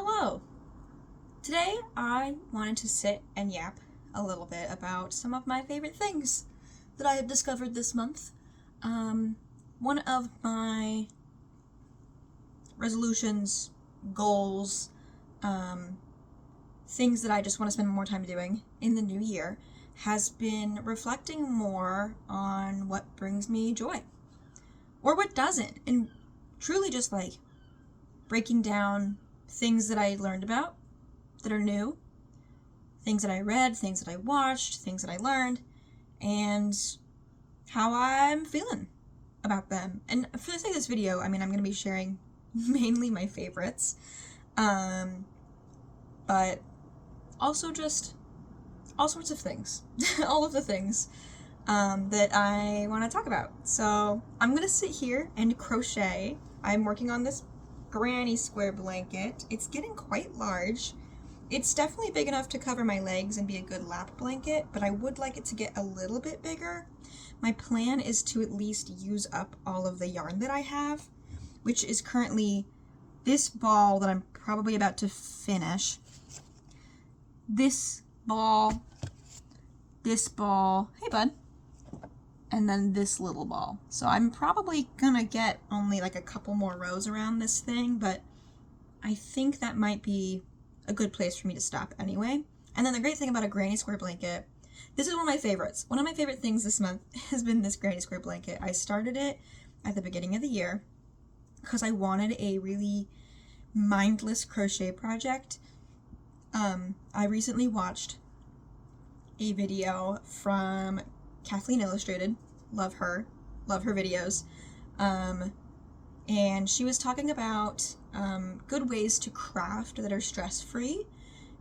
Hello! Today I wanted to sit and yap a little bit about some of my favorite things that I have discovered this month. One of my resolutions, goals, things that I just want to spend more time doing in the new year has been reflecting more on what brings me joy or what doesn't, and truly just like breaking down things that I learned about that are new, things that I read, things that I watched, things that I learned, and how I'm feeling about them. And for the sake of this video, I'm going to be sharing mainly my favorites, but also just all sorts of things, all of the things that I want to talk about. So I'm going to sit here and crochet. I'm working on this granny square blanket. It's getting quite large. It's definitely big enough to cover my legs and be a good lap blanket, but I would like it to get a little bit bigger. My plan is to at least use up all of the yarn that I have, which is currently this ball that I'm probably about to finish, this ball, hey bud, and then this little ball. So I'm probably gonna get only like a couple more rows around this thing, but I think that might be a good place for me to stop anyway. And then the great thing about a granny square blanket, this is one of my favorites. One of my favorite things this month has been this granny square blanket. I started it at the beginning of the year because I wanted a really mindless crochet project. I recently watched a video from Kathleen Illustrated, love her videos, and she was talking about good ways to craft that are stress-free,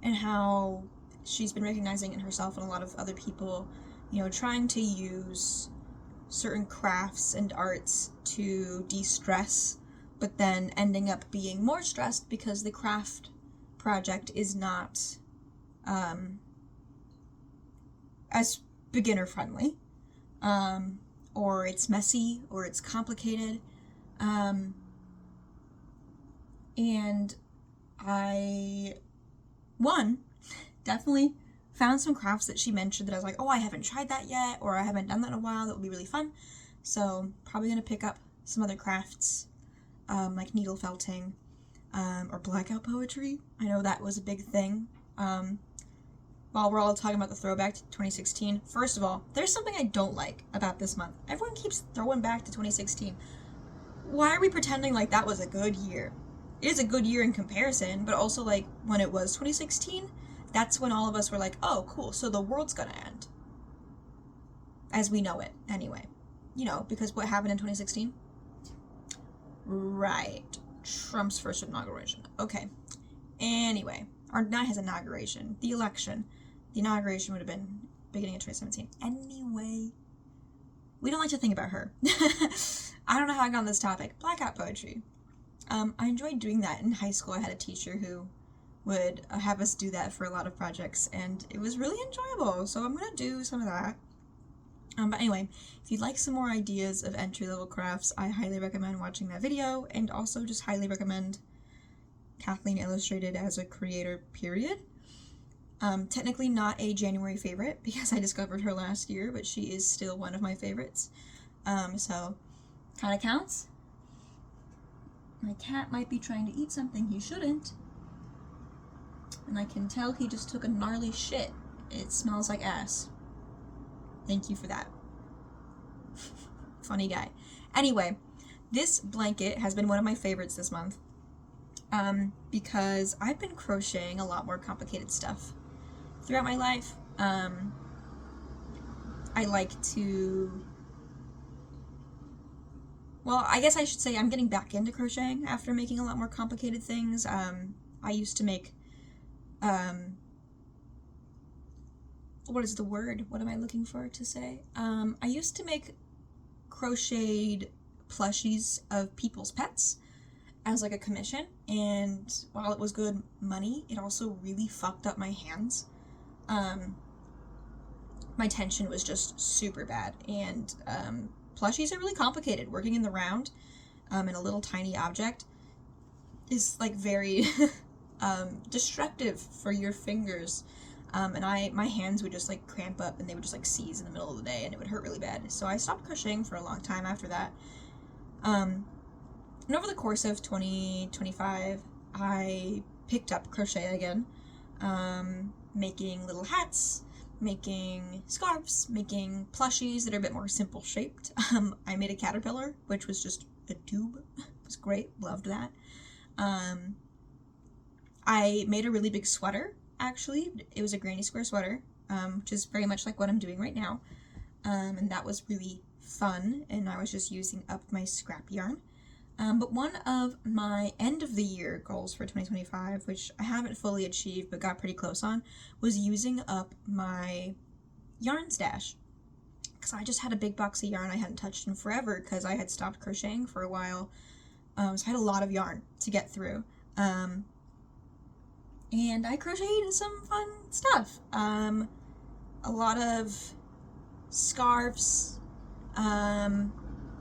and how she's been recognizing in herself and a lot of other people, trying to use certain crafts and arts to de-stress, but then ending up being more stressed because the craft project is not as beginner friendly, or it's messy, or it's complicated, and I, definitely found some crafts that she mentioned that I was like, oh, I haven't tried that yet, or I haven't done that in a while, that would be really fun. So probably gonna pick up some other crafts, like needle felting, or blackout poetry. I know that was a big thing. While we're all talking about the throwback to 2016, first of all, there's something I don't like about this month. Everyone keeps throwing back to 2016. Why are we pretending like that was a good year? It is a good year in comparison, but also like when it was 2016, that's when all of us were like, oh, cool, so the world's gonna end. As we know it, anyway. Because what happened in 2016? Right. Trump's first inauguration. Okay. Anyway, or not his inauguration, the election. The inauguration would have been beginning of 2017. Anyway, we don't like to think about her. I don't know how I got on this topic. Blackout poetry. I enjoyed doing that in high school. I had a teacher who would have us do that for a lot of projects, and it was really enjoyable, so I'm going to do some of that. But anyway, if you'd like some more ideas of entry-level crafts, I highly recommend watching that video, and also just highly recommend Kathleen Illustrated as a creator, period. Technically not a January favorite, because I discovered her last year, but she is still one of my favorites. So, kind of counts. My cat might be trying to eat something he shouldn't, and I can tell he just took a gnarly shit. It smells like ass. Thank you for that. Funny guy. Anyway, this blanket has been one of my favorites this month, because I've been crocheting a lot more complicated stuff throughout my life. I like to, well, I guess I should say I'm getting back into crocheting after making a lot more complicated things. I used to make, what is the word? What am I looking for to say? I used to make crocheted plushies of people's pets as like a commission, and while it was good money, it also really fucked up my hands. My tension was just super bad, and plushies are really complicated. Working in the round in a little tiny object is like very destructive for your fingers. And my hands would just like cramp up and they would just like seize in the middle of the day and it would hurt really bad. So I stopped crocheting for a long time after that. And over the course of 2025, I picked up crochet again, making little hats, making scarves, making plushies that are a bit more simple shaped. I made a caterpillar, which was just a tube. It was great, loved that. I made a really big sweater, actually. It was a granny square sweater, which is very much like what I'm doing right now. And that was really fun, and I was just using up my scrap yarn. But one of my end of the year goals for 2025, which I haven't fully achieved but got pretty close on, was using up my yarn stash. Because I just had a big box of yarn I hadn't touched in forever because I had stopped crocheting for a while. So I had a lot of yarn to get through. And I crocheted some fun stuff. A lot of scarves.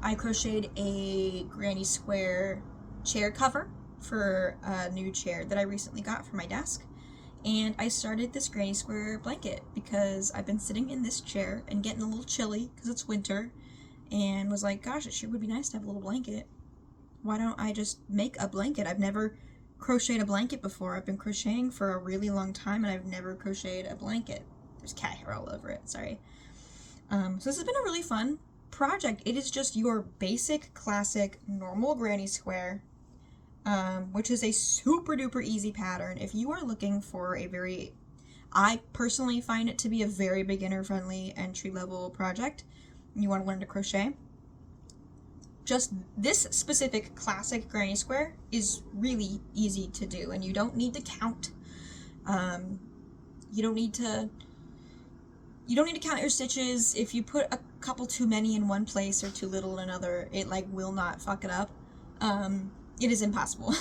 I crocheted a granny square chair cover for a new chair that I recently got for my desk. And I started this granny square blanket because I've been sitting in this chair and getting a little chilly because it's winter, and was like, gosh, it sure would be nice to have a little blanket. Why don't I just make a blanket? I've never crocheted a blanket before. I've been crocheting for a really long time and I've never crocheted a blanket. There's cat hair all over it, sorry. So this has been a really fun project. It is just your basic, classic, normal granny square, which is a super duper easy pattern. If you are looking for I personally find it to be a very beginner friendly entry level project, you want to learn to crochet, just this specific classic granny square is really easy to do, and you don't need to count. You don't need to count your stitches. If you put a couple too many in one place or too little in another, it like will not fuck it up. It is impossible.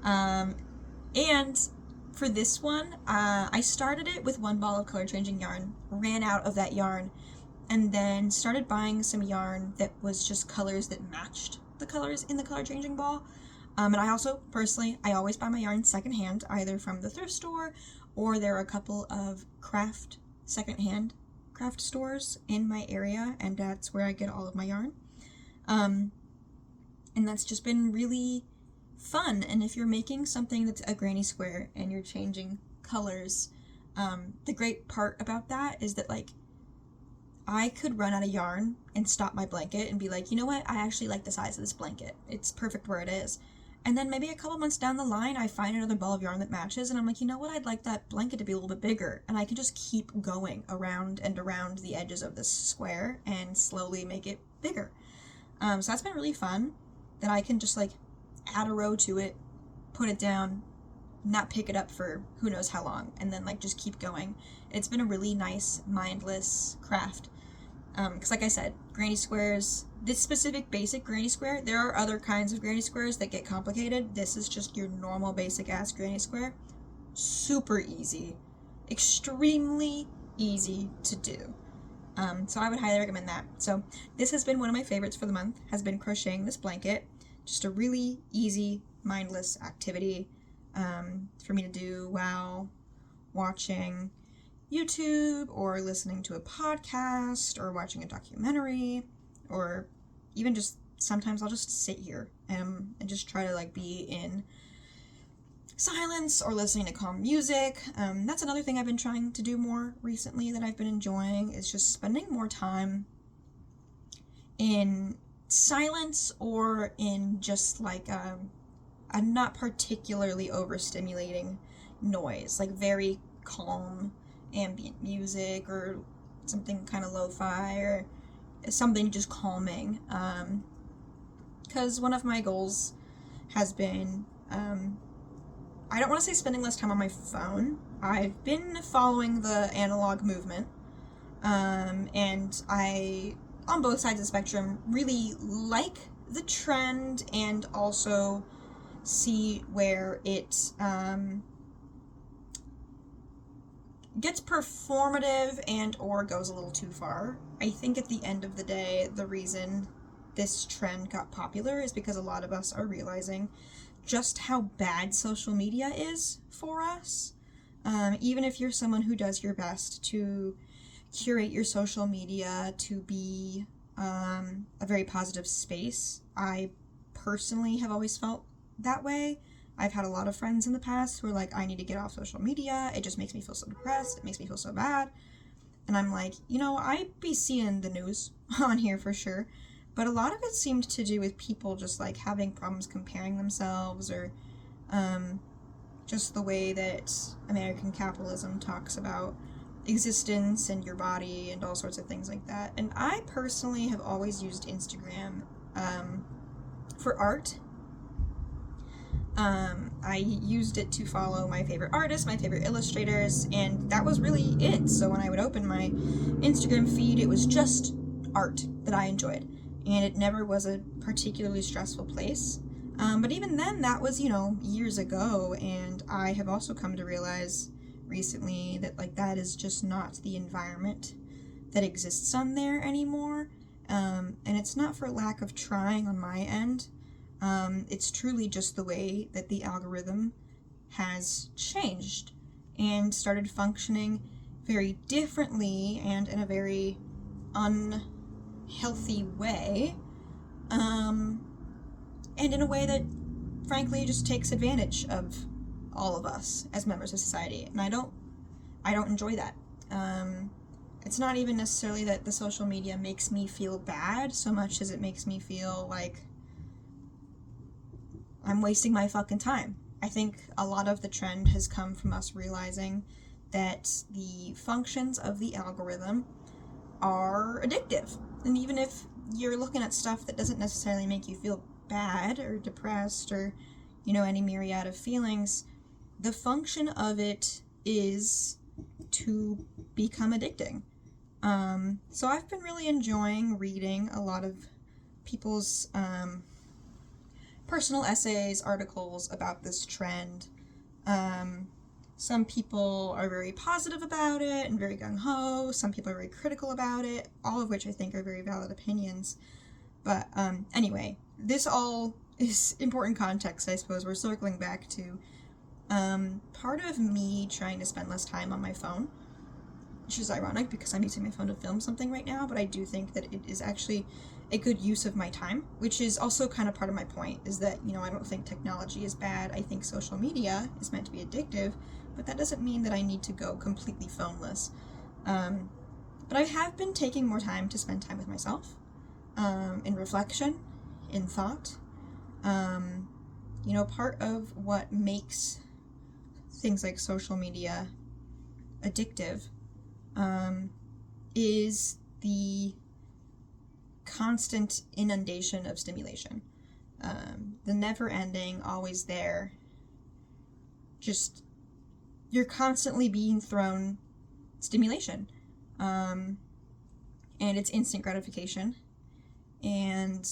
And for this one, I started it with one ball of color changing yarn, ran out of that yarn, and then started buying some yarn that was just colors that matched the colors in the color changing ball. And I also, personally, I always buy my yarn secondhand, either from the thrift store, or there are a couple of secondhand craft stores in my area, and that's where I get all of my yarn. And that's just been really fun. And if you're making something that's a granny square and you're changing colors, the great part about that is that, like, I could run out of yarn and stop my blanket and be like, you know what, I actually like the size of this blanket. It's perfect where it is. And then maybe a couple months down the line, I find another ball of yarn that matches, and I'm like, you know what, I'd like that blanket to be a little bit bigger. And I can just keep going around and around the edges of this square and slowly make it bigger. So that's been really fun, that I can just like add a row to it, put it down, not pick it up for who knows how long, and then like just keep going. It's been a really nice, mindless craft. Because like I said, granny squares, this specific basic granny square, there are other kinds of granny squares that get complicated. This is just your normal basic ass granny square. Super easy. Extremely easy to do. So I would highly recommend that. So this has been one of my favorites for the month, has been crocheting this blanket. Just a really easy, mindless activity for me to do while watching YouTube or listening to a podcast or watching a documentary, or even just sometimes I'll just sit here and just try to like be in silence or listening to calm music. That's another thing I've been trying to do more recently that I've been enjoying, is just spending more time in silence or in just like a not particularly overstimulating noise, like very calm ambient music or something kind of lo-fi or something just calming. Because one of my goals has been, I don't want to say spending less time on my phone. I've been following the analog movement, and I, on both sides of the spectrum, really like the trend and also see where it gets performative and or goes a little too far. I think at the end of the day, the reason this trend got popular is because a lot of us are realizing just how bad social media is for us. Even if you're someone who does your best to curate your social media to be a very positive space, I personally have always felt that way. I've had a lot of friends in the past who are like, I need to get off social media. It just makes me feel so depressed. It makes me feel so bad. And I'm like, I be seeing the news on here for sure. But a lot of it seemed to do with people just like having problems comparing themselves, or just the way that American capitalism talks about existence and your body and all sorts of things like that. And I personally have always used Instagram for art. I used it to follow my favorite artists, my favorite illustrators, and that was really it. So when I would open my Instagram feed, it was just art that I enjoyed, and it never was a particularly stressful place. But even then, that was, years ago, and I have also come to realize recently that, like, that is just not the environment that exists on there anymore, and it's not for lack of trying on my end. It's truly just the way that the algorithm has changed and started functioning very differently and in a very unhealthy way, and in a way that frankly just takes advantage of all of us as members of society, and I don't enjoy that. It's not even necessarily that the social media makes me feel bad so much as it makes me feel like I'm wasting my fucking time. I think a lot of the trend has come from us realizing that the functions of the algorithm are addictive. And even if you're looking at stuff that doesn't necessarily make you feel bad or depressed or, any myriad of feelings, the function of it is to become addicting. So I've been really enjoying reading a lot of people's personal essays, articles about this trend. Some people are very positive about it and very gung-ho. Some people are very critical about it, all of which I think are very valid opinions. But anyway, this all is important context, I suppose. We're circling back to part of me trying to spend less time on my phone, which is ironic because I'm using my phone to film something right now, but I do think that it is actually a good use of my time, which is also kind of part of my point, is that, I don't think technology is bad. I think social media is meant to be addictive, but that doesn't mean that I need to go completely phoneless. But I have been taking more time to spend time with myself, in reflection, in thought. Part of what makes things like social media addictive is the constant inundation of stimulation. The never-ending, always there, just, you're constantly being thrown stimulation. And it's instant gratification. And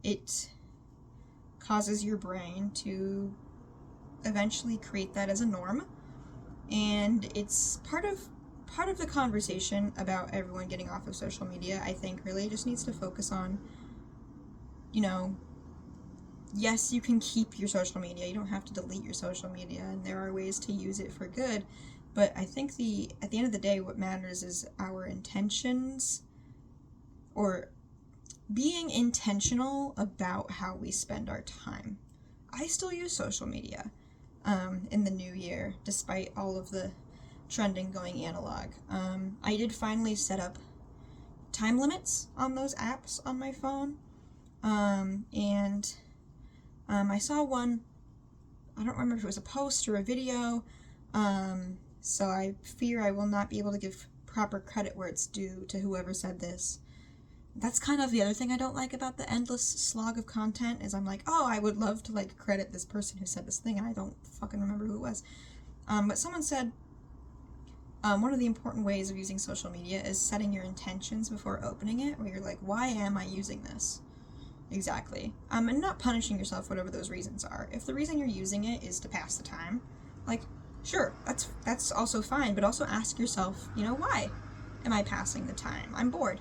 it causes your brain to eventually create that as a norm. And it's part of the conversation about everyone getting off of social media, I think, really just needs to focus on, yes, you can keep your social media. You don't have to delete your social media, and there are ways to use it for good. But I think at the end of the day, what matters is our intentions, or being intentional about how we spend our time. I still use social media in the new year, despite all of the trending going analog. I did finally set up time limits on those apps on my phone, and I saw one, I don't remember if it was a post or a video, so I fear I will not be able to give proper credit where it's due to whoever said this. That's kind of the other thing I don't like about the endless slog of content, is I'm like, oh, I would love to credit this person who said this thing, and I don't fucking remember who it was. But someone said, one of the important ways of using social media is setting your intentions before opening it, where you're like, why am I using this? Exactly. And not punishing yourself, whatever those reasons are. If the reason you're using it is to pass the time, sure, that's also fine, but also ask yourself, why am I passing the time? I'm bored.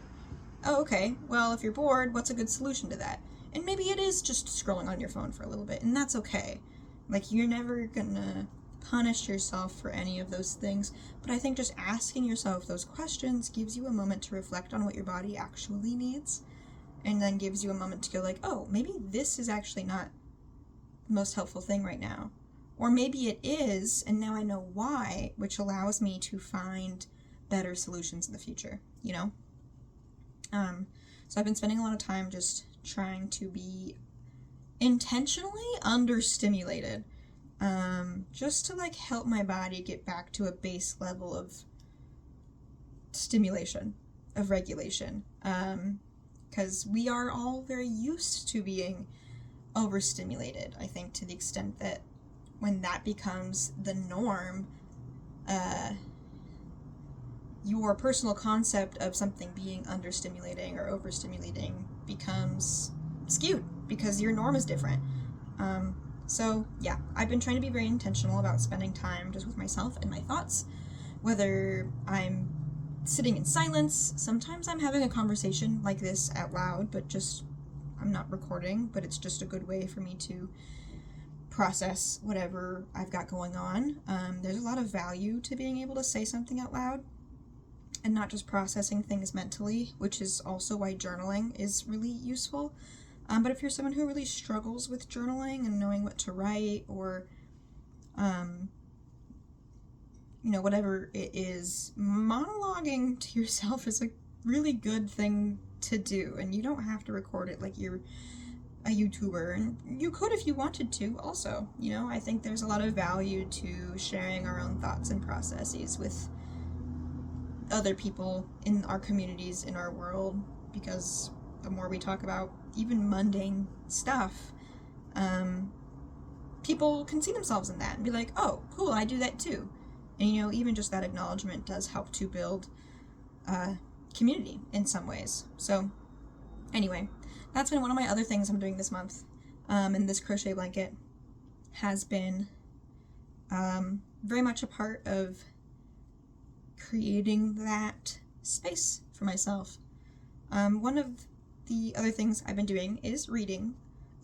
Oh, okay. Well, if you're bored, what's a good solution to that? And maybe it is just scrolling on your phone for a little bit, and that's okay. Like, you're never gonna punish yourself for any of those things, but I think just asking yourself those questions gives you a moment to reflect on what your body actually needs, and then gives you a moment to go like, oh, maybe this is actually not the most helpful thing right now. Or maybe it is, and now I know why, which allows me to find better solutions in the future, you know? So I've been spending a lot of time just trying to be intentionally understimulated, just to like help my body get back to a base level of stimulation, of regulation, because we are all very used to being overstimulated, I think, to the extent that when that becomes the norm, your personal concept of something being understimulating or overstimulating becomes skewed because your norm is different. So yeah, I've been trying to be very intentional about spending time just with myself and my thoughts, whether I'm sitting in silence. Sometimes I'm having a conversation like this out loud, but just I'm not recording, but it's just a good way for me to process whatever I've got going on. There's a lot of value to being able to say something out loud and not just processing things mentally, which is also why journaling is really useful. But if you're someone who really struggles with journaling and knowing what to write, or whatever it is, monologuing to yourself is a really good thing to do, and you don't have to record it like you're a YouTuber, and you could if you wanted to also. I think there's a lot of value to sharing our own thoughts and processes with other people in our communities, in our world, because the more we talk about even mundane stuff, people can see themselves in that and be like, oh, cool, I do that too. And even just that acknowledgement does help to build community in some ways. So anyway, that's been one of my other things I'm doing this month. And this crochet blanket has been very much a part of creating that space for myself. One of the other things I've been doing is reading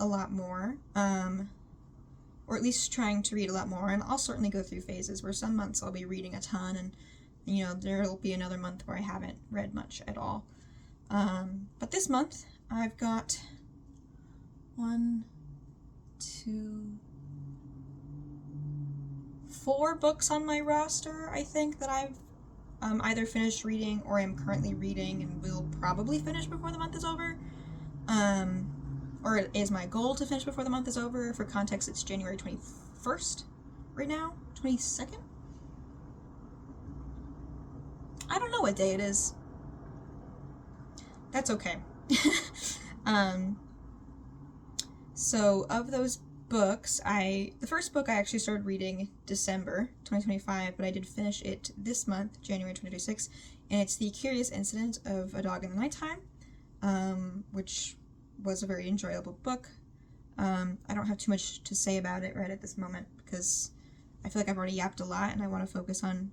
a lot more, or at least trying to read a lot more, and I'll certainly go through phases where some months I'll be reading a ton, and there'll be another month where I haven't read much at all. But this month I've got 4 books on my roster, I think, that I've either finished reading or am currently reading and will probably finish before the month is over. Or it is my goal to finish before the month is over. For context, it's January 21st right now. 22nd? I don't know what day it is. That's okay. So of those books, the first book I actually started reading December 2025, but I did finish it this month, January 2026, and it's The Curious Incident of a Dog in the Nighttime, which was a very enjoyable book. I don't have too much to say about it right at this moment because I feel like I've already yapped a lot and I want to focus on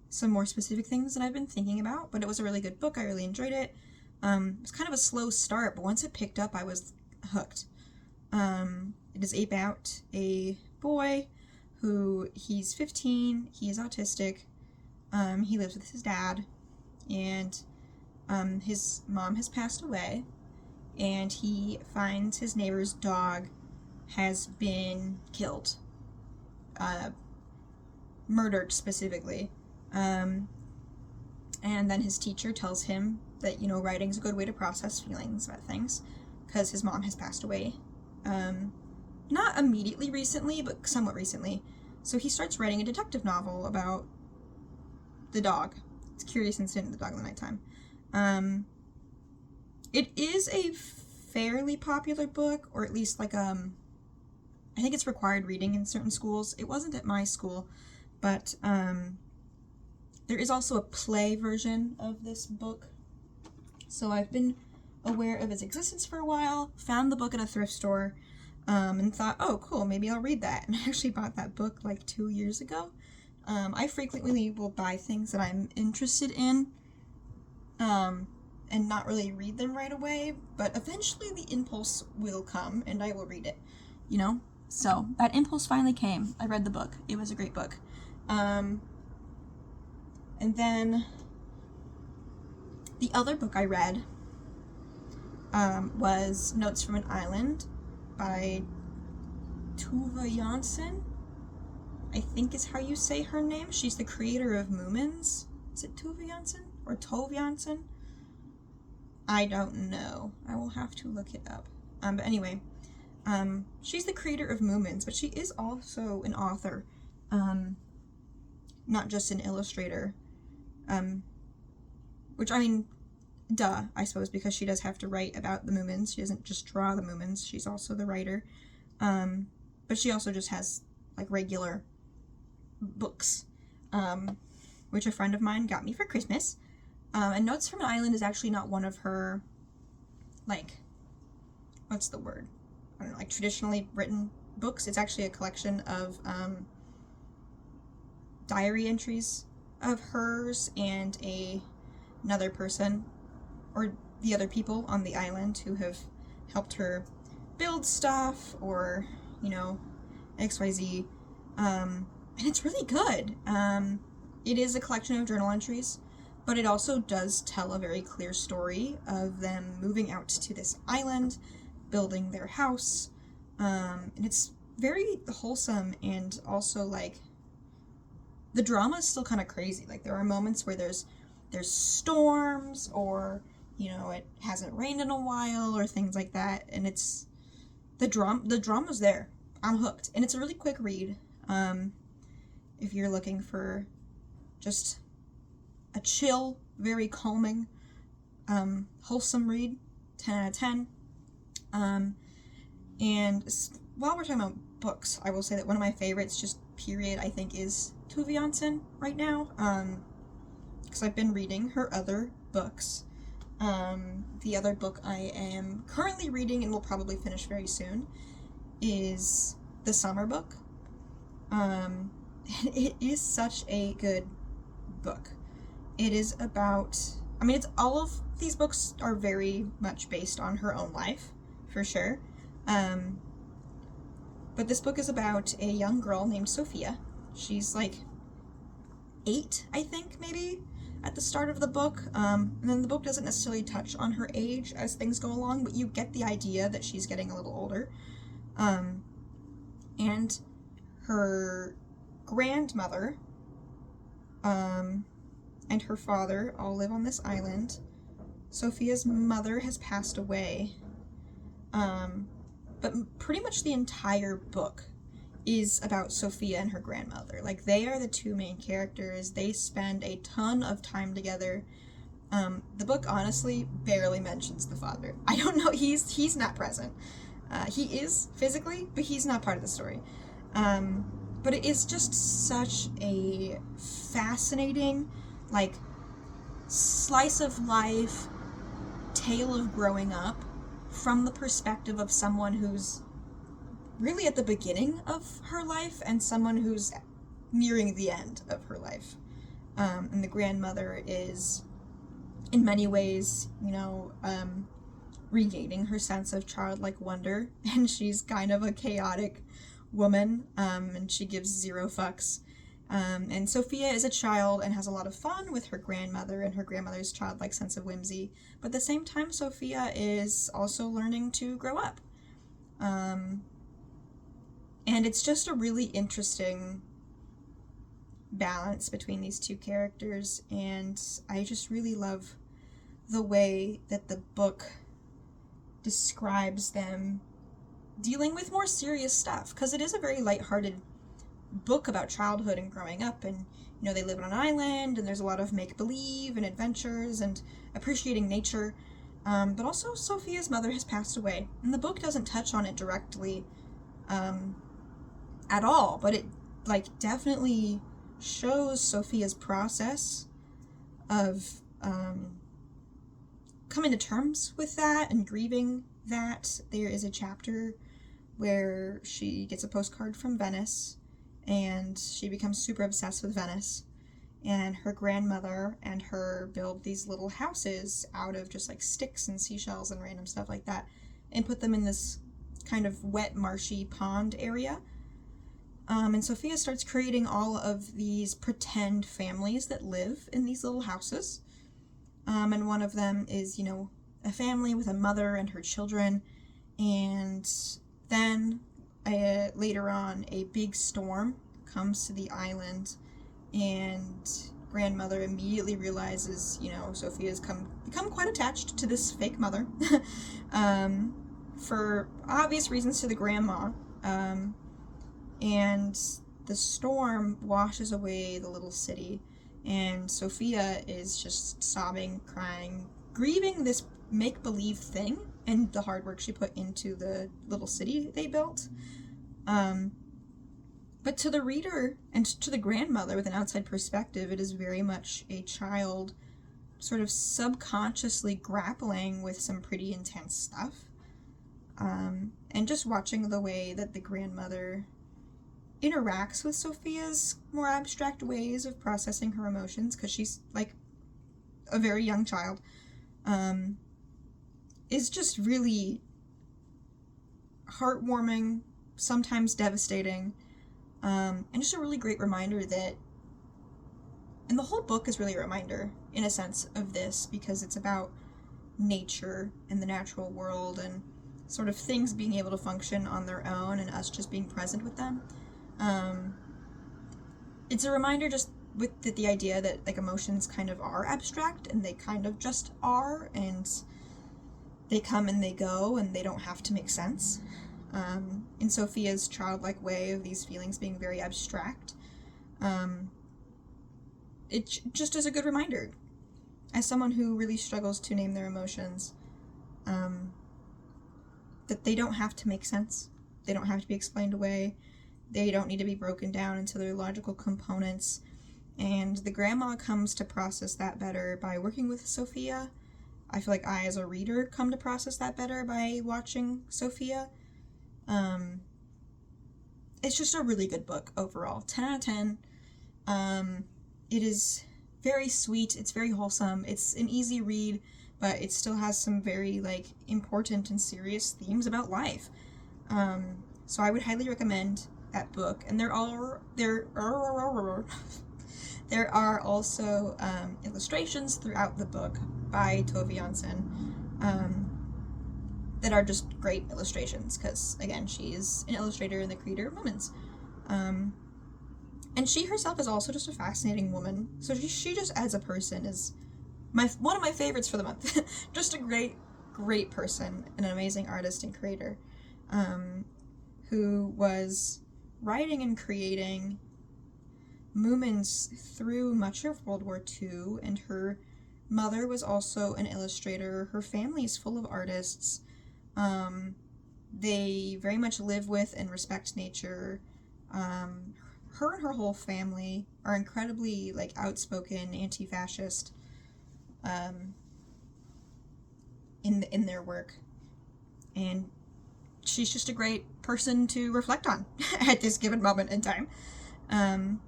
some more specific things that I've been thinking about, but it was a really good book. I really enjoyed it. It was kind of a slow start, but once it picked up, I was hooked. It is about a boy who, he's 15, he is autistic, he lives with his dad, and his mom has passed away, and he finds his neighbor's dog has been killed, murdered specifically, and then his teacher tells him that, writing's a good way to process feelings about things, because his mom has passed away. Not immediately recently, but somewhat recently. So he starts writing a detective novel about the dog. It's Curious Incident of the Dog in the Nighttime. It is a fairly popular book, or at least like, I think it's required reading in certain schools. It wasn't at my school, but, there is also a play version of this book. So I've been aware of its existence for a while, found the book at a thrift store, and thought, oh, cool, maybe I'll read that. And I actually bought that book like 2 years ago. I frequently will buy things that I'm interested in, and and not really read them right away, but eventually the impulse will come and I will read it, you know? So that impulse finally came. I read the book. It was a great book. And then the other book I read was Notes from an Island by Tove Jansson, I think is how you say her name. She's the creator of Moomins. Is it Tove Jansson or Tove Jansson? I don't know. I will have to look it up. But anyway, she's the creator of Moomins, but she is also an author, not just an illustrator. Which, I mean, duh, I suppose, because she does have to write about the Moomins. She doesn't just draw the Moomins. She's also the writer. But she also just has, like, regular books, which a friend of mine got me for Christmas. And Notes from an Island is actually not one of her, like, what's the word? I don't know, like, traditionally written books. It's actually a collection of diary entries of hers and another person, or the other people on the island who have helped her build stuff, or, you know, XYZ. And it's really good. It is a collection of journal entries, but it also does tell a very clear story of them moving out to this island, building their house, and it's very wholesome, and also, like, the drama is still kind of crazy. Like, there are moments where there's storms, or, you know, it hasn't rained in a while, or things like that, and it's, the drama's there. I'm hooked, and it's a really quick read, if you're looking for just a chill, very calming, wholesome read. 10 out of 10. And while we're talking about books, I will say that one of my favorites, just period, I think, is Tove Jansson right now, because I've been reading her other books. The other book I am currently reading and will probably finish very soon is The Summer Book. It is such a good book. It is about, I mean, it's, all of these books are very much based on her own life, for sure. But this book is about a young girl named Sophia. She's like 8, I think, maybe, at the start of the book. And then the book doesn't necessarily touch on her age as things go along, but you get the idea that she's getting a little older. And her grandmother, and her father all live on this island. Sophia's mother has passed away. But pretty much the entire book is about Sophia and her grandmother. Like, they are the two main characters. They spend a ton of time together. The book honestly barely mentions the father. I don't know, he's not present. He is physically, but he's not part of the story. But it is just such a fascinating, like, slice of life tale of growing up from the perspective of someone who's really at the beginning of her life and someone who's nearing the end of her life. And the grandmother is, in many ways, you know, regaining her sense of childlike wonder, and she's kind of a chaotic woman, and she gives zero fucks. And Sophia is a child and has a lot of fun with her grandmother and her grandmother's childlike sense of whimsy, but at the same time, Sophia is also learning to grow up. And it's just a really interesting balance between these two characters, and I just really love the way that the book describes them dealing with more serious stuff, because it is a very lighthearted book about childhood and growing up, and, you know, they live on an island, and there's a lot of make-believe and adventures and appreciating nature, but also Sophia's mother has passed away, and the book doesn't touch on it directly at all, but it, like, definitely shows Sophia's process of coming to terms with that and grieving that. There is a chapter where she gets a postcard from Venice, and she becomes super obsessed with Venice, and her grandmother and her build these little houses out of just like sticks and seashells and random stuff like that, and put them in this kind of wet, marshy pond area. And Sophia starts creating all of these pretend families that live in these little houses. And one of them is, a family with a mother and her children. And then later on, a big storm comes to the island, and grandmother immediately realizes, Sophia's become quite attached to this fake mother, for obvious reasons to the grandma. And the storm washes away the little city, and Sophia is just sobbing, crying, grieving this make-believe thing and the hard work she put into the little city they built. But to the reader and to the grandmother with an outside perspective, it is very much a child sort of subconsciously grappling with some pretty intense stuff. And just watching the way that the grandmother interacts with Sophia's more abstract ways of processing her emotions, because she's like a very young child, is just really heartwarming, sometimes devastating, and just a really great reminder that, and the whole book is really a reminder, in a sense, of this, because it's about nature and the natural world and sort of things being able to function on their own and us just being present with them. It's a reminder just with the idea that like emotions kind of are abstract, and they kind of just are, and they come and they go, and they don't have to make sense. In Sophia's childlike way of these feelings being very abstract, it just is a good reminder, as someone who really struggles to name their emotions, that they don't have to make sense. They don't have to be explained away. They don't need to be broken down into their logical components. And the grandma comes to process that better by working with Sophia. I feel like I, as a reader, come to process that better by watching Sophia. It's just a really good book overall. 10 out of 10. It is very sweet. It's very wholesome. It's an easy read, but it still has some very like important and serious themes about life. So I would highly recommend that book. And there are also illustrations throughout the book by Tove Jansson, that are just great illustrations, because again, she is an illustrator and the creator of Women's. And she herself is also just a fascinating woman. So she just as a person is one of my favorites for the month. Just a great person and an amazing artist and creator, who was writing and creating movements through much of World War II, and her mother was also an illustrator. Her family is full of artists. They very much live with and respect nature. Her and her whole family are incredibly like outspoken, anti-fascist, in their work, and she's just a great person to reflect on at this given moment in time.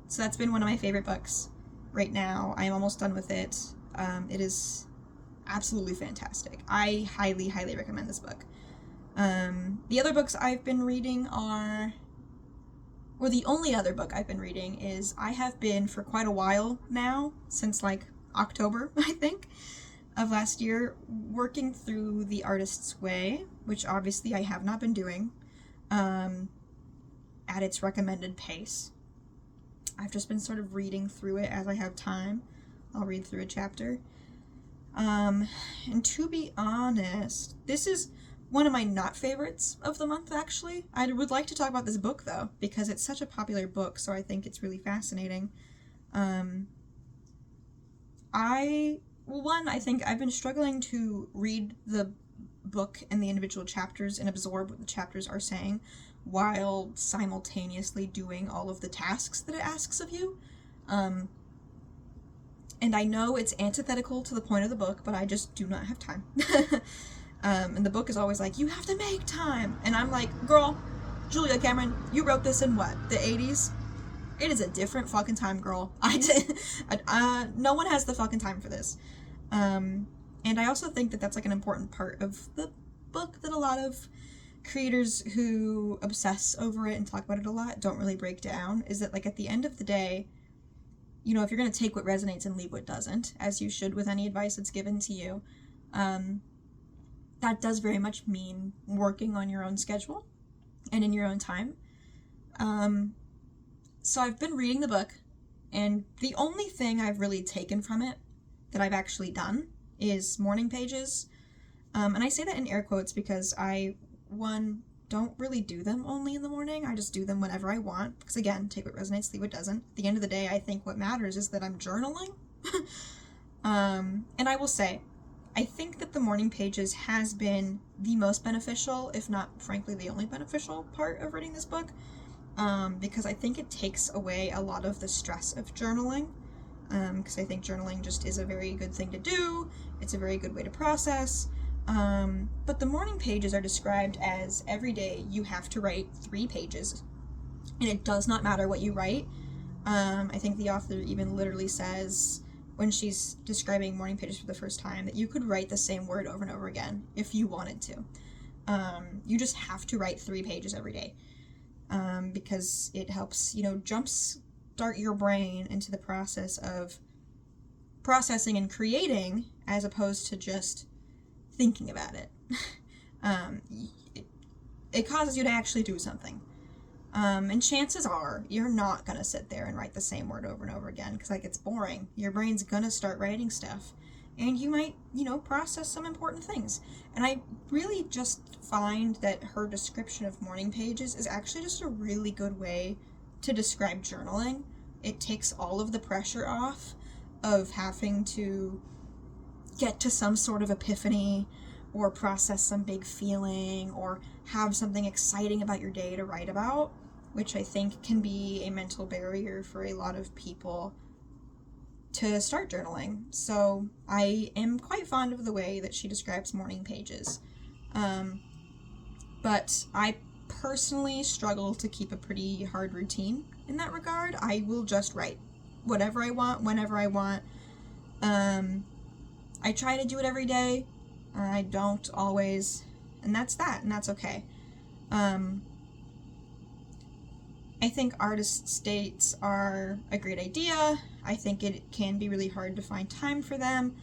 So that's been one of my favorite books right now. I am almost done with it. It is absolutely fantastic. I highly recommend this book. The other books I've been reading the only other book I've been reading is, I have been for quite a while now, since like October, I think, of last year, working through The Artist's Way, which obviously I have not been doing at its recommended pace. I've just been sort of reading through it as I have time. I'll read through a chapter. And to be honest, this is one of my not favorites of the month, actually. I would like to talk about this book, though, because it's such a popular book, so I think it's really fascinating. I think I've been struggling to read the book and the individual chapters and absorb what the chapters are saying while simultaneously doing all of the tasks that it asks of you. And I know it's antithetical to the point of the book, but I just do not have time. And the book is always like, you have to make time. And I'm like, girl, Julia Cameron, you wrote this in what, the 80s? It is a different fucking time, girl. No one has the fucking time for this. And I also think that that's like an important part of the book that a lot of creators who obsess over it and talk about it a lot don't really break down, is that like at the end of the day, you know, if you're going to take what resonates and leave what doesn't, as you should with any advice that's given to you, that does very much mean working on your own schedule and in your own time. So I've been reading the book, and the only thing I've really taken from it that I've actually done is morning pages. And I say that in air quotes because I, one, don't really do them only in the morning. I just do them whenever I want. Because again, take what resonates, leave what doesn't. At the end of the day, I think what matters is that I'm journaling. And I will say, I think that the morning pages has been the most beneficial, if not, frankly, the only beneficial part of reading this book. Because I think it takes away a lot of the stress of journaling. Because I think journaling just is a very good thing to do. It's a very good way to process. But the morning pages are described as every day you have to write 3 pages. And it does not matter what you write. I think the author even literally says, when she's describing morning pages for the first time, that you could write the same word over and over again if you wanted to. You just have to write 3 pages every day. Because it helps, you know, jumpstart your brain into the process of processing and creating, as opposed to just thinking about it. It causes you to actually do something. And chances are you're not going to sit there and write the same word over and over again, because like it's boring. Your brain's going to start writing stuff, and you might, you know, process some important things. And I really just find that her description of morning pages is actually just a really good way to describe journaling. It takes all of the pressure off of having to get to some sort of epiphany or process some big feeling or have something exciting about your day to write about, which I think can be a mental barrier for a lot of people to start journaling. So I am quite fond of the way that she describes morning pages. But I personally struggle to keep a pretty hard routine in that regard. I will just write whatever I want, whenever I want. I try to do it every day. I don't always, and that's that, and that's okay. I think artist states are a great idea. I think it can be really hard to find time for them.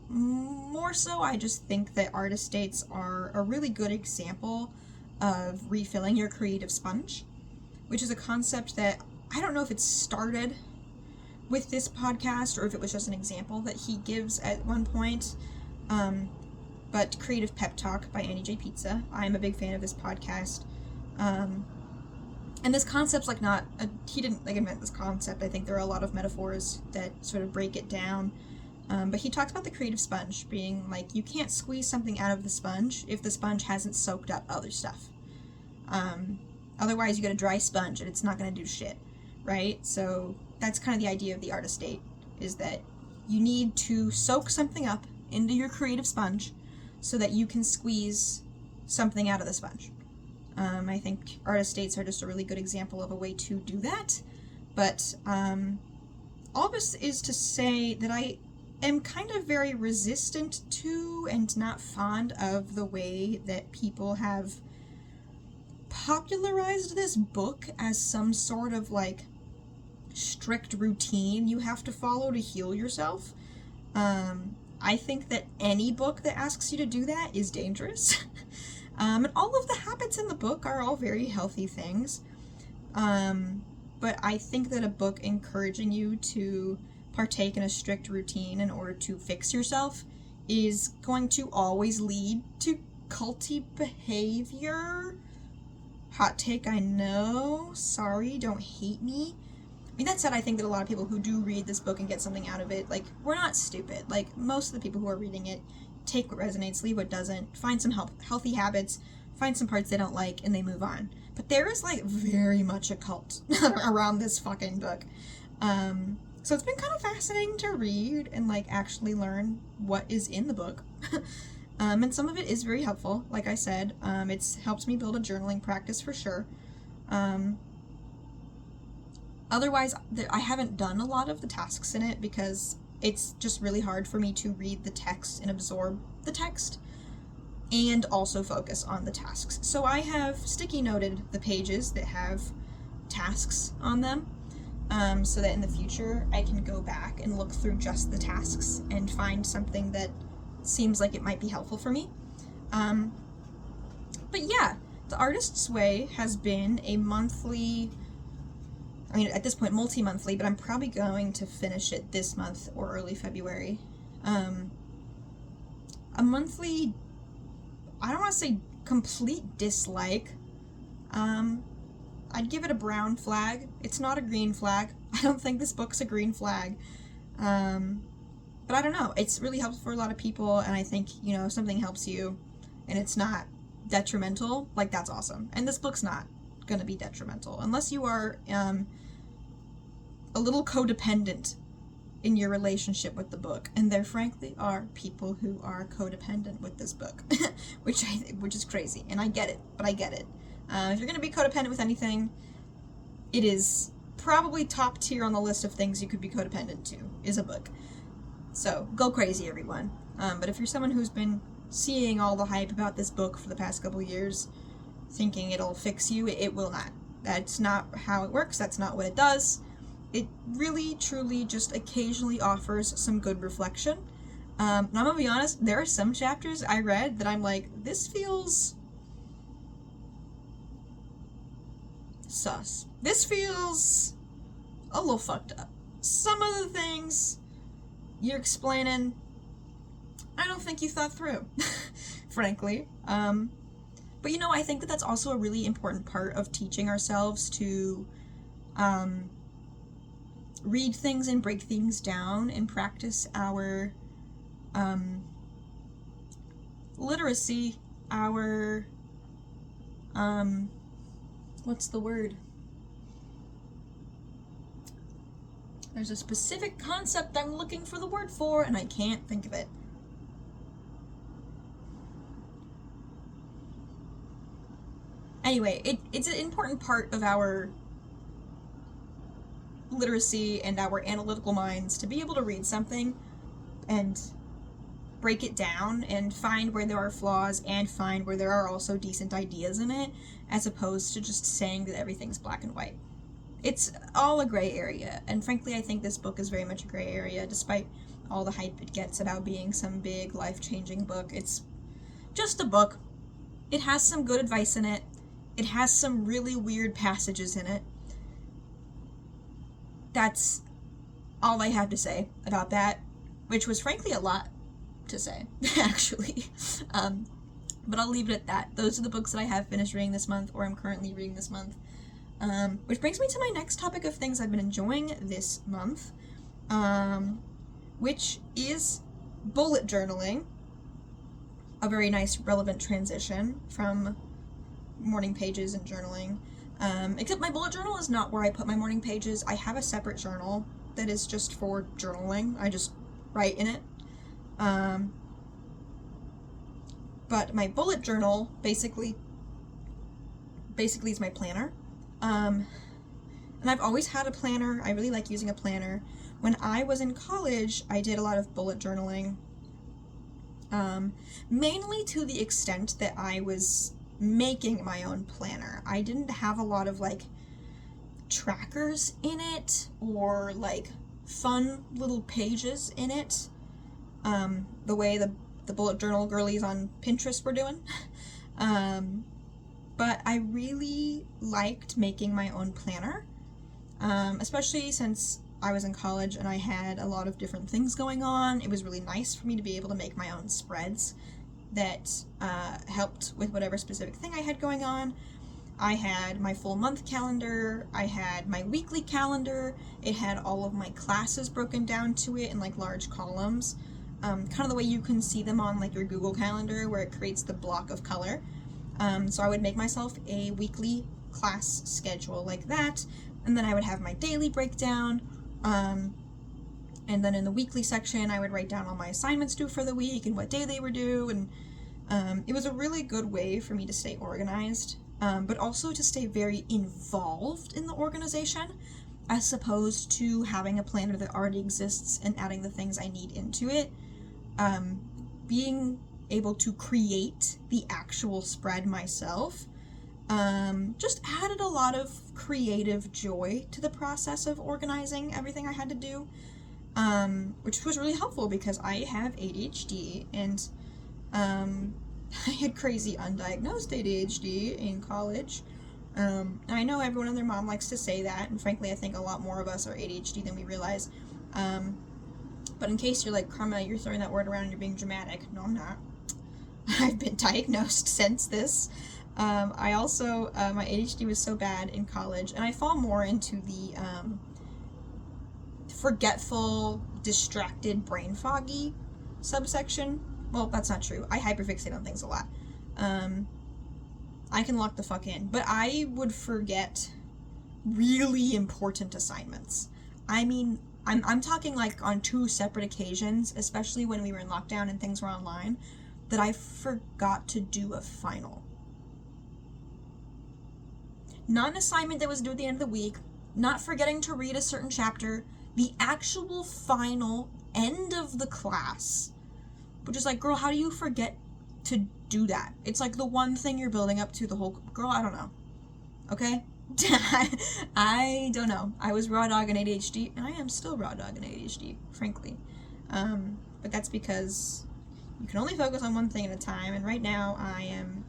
More so, I just think that artist states are a really good example of refilling your creative sponge, which is a concept that I don't know if it started with this podcast or if it was just an example that he gives at one point. But Creative Pep Talk by Annie J. Pizza. I'm a big fan of this podcast. And this concept's like not, he didn't like invent this concept. I think there are a lot of metaphors that sort of break it down. But he talks about the creative sponge being like, you can't squeeze something out of the sponge if the sponge hasn't soaked up other stuff. Otherwise you get a dry sponge and it's not going to do shit, right? So that's kind of the idea of the artist state, is that you need to soak something up into your creative sponge so that you can squeeze something out of the sponge. I think artist states are just a really good example of a way to do that. But all this is to say that I am kind of very resistant to and not fond of the way that people have popularized this book as some sort of like strict routine you have to follow to heal yourself. I think that any book that asks you to do that is dangerous. And all of the habits in the book are all very healthy things. But I think that a book encouraging you to partake in a strict routine in order to fix yourself is going to always lead to culty behavior. Hot take, I know. Sorry, don't hate me. I mean, that said, I think that a lot of people who do read this book and get something out of it, like, we're not stupid. Like, most of the people who are reading it take what resonates, leave what doesn't, find some healthy habits, find some parts they don't like, and they move on. But there is, like, very much a cult around this fucking book. So it's been kind of fascinating to read and, like, actually learn what is in the book. And some of it is very helpful, like I said. It's helped me build a journaling practice for sure. Otherwise, I haven't done a lot of the tasks in it because it's just really hard for me to read the text and absorb the text and also focus on the tasks. So I have sticky noted the pages that have tasks on them, so that in the future I can go back and look through just the tasks and find something that seems like it might be helpful for me. But yeah, The Artist's Way has been a monthly, I mean, at this point, multi-monthly, but I'm probably going to finish it this month or early February. A monthly, I don't want to say complete dislike. I'd give it a brown flag. It's not a green flag. I don't think this book's a green flag. But I don't know. It's really helpful for a lot of people, and I think, if something helps you and it's not detrimental, like, that's awesome. And this book's not going to be detrimental unless you are a little codependent in your relationship with the book, and there frankly are people who are codependent with this book, which is crazy, and I get it, but I get it. If you're going to be codependent with anything, it is probably top tier on the list of things you could be codependent to, is a book. So, go crazy, everyone. But if you're someone who's been seeing all the hype about this book for the past couple years, thinking it'll fix you, it will not. That's not how it works, that's not what it does. It really, truly just occasionally offers some good reflection. And I'm gonna be honest, there are some chapters I read that I'm like, this feels sus. This feels a little fucked up. Some of the things you're explaining, I don't think you thought through, frankly. But I think that that's also a really important part of teaching ourselves to read things and break things down and practice our literacy, our what's the word? There's a specific concept I'm looking for the word for, and I can't think of it. Anyway, it's an important part of our literacy and our analytical minds to be able to read something and break it down and find where there are flaws and find where there are also decent ideas in it, as opposed to just saying that everything's black and white. It's all a gray area, and frankly I think this book is very much a gray area, despite all the hype it gets about being some big life-changing book. It's just a book. It has some good advice in it. It has some really weird passages in it. That's all I have to say about that, which was frankly a lot to say, actually. But I'll leave it at that. Those are the books that I have finished reading this month, or I'm currently reading this month. Which brings me to my next topic of things I've been enjoying this month, which is bullet journaling. A very nice, relevant transition from morning pages and journaling. Except my bullet journal is not where I put my morning pages. I have a separate journal that is just for journaling. I just write in it. But my bullet journal basically is my planner. And I've always had a planner. I really like using a planner. When I was in college, I did a lot of bullet journaling. Mainly to the extent that I was making my own planner. I didn't have a lot of trackers in it or fun little pages in it, the way the bullet journal girlies on Pinterest were doing. But I really liked making my own planner, especially since I was in college and I had a lot of different things going on. It was really nice for me to be able to make my own spreads that helped with whatever specific thing I had going on. I had my full month calendar, I had my weekly calendar, it had all of my classes broken down to it in large columns, kind of the way you can see them on your Google Calendar where it creates the block of color. So I would make myself a weekly class schedule like that, and then I would have my daily breakdown, and then in the weekly section I would write down all my assignments due for the week and what day they were due, and it was a really good way for me to stay organized, but also to stay very involved in the organization. as opposed to having a planner that already exists and adding the things I need into it. Being able to create the actual spread myself just added a lot of creative joy to the process of organizing everything I had to do, which was really helpful because I have ADHD, and I had crazy undiagnosed ADHD in college. I know everyone and their mom likes to say that, and frankly I think a lot more of us are ADHD than we realize. But in case you're like, Karma, you're throwing that word around and you're being dramatic. No, I'm not. I've been diagnosed since this. I also, my ADHD was so bad in college, and I fall more into the forgetful, distracted, brain foggy subsection. Well, that's not true. I hyperfixate on things a lot. I can lock the fuck in, but I would forget really important assignments. I mean, I'm talking like on 2 separate occasions, especially when we were in lockdown and things were online, that I forgot to do a final. Not an assignment that was due at the end of the week, not forgetting to read a certain chapter, the actual final end of the class. Which is like, girl, how do you forget to do that? It's like the one thing you're building up to the whole... Girl, I don't know. Okay? I don't know. I was raw dog in ADHD, and I am still raw dog in ADHD, frankly. But that's because you can only focus on one thing at a time, and right now I am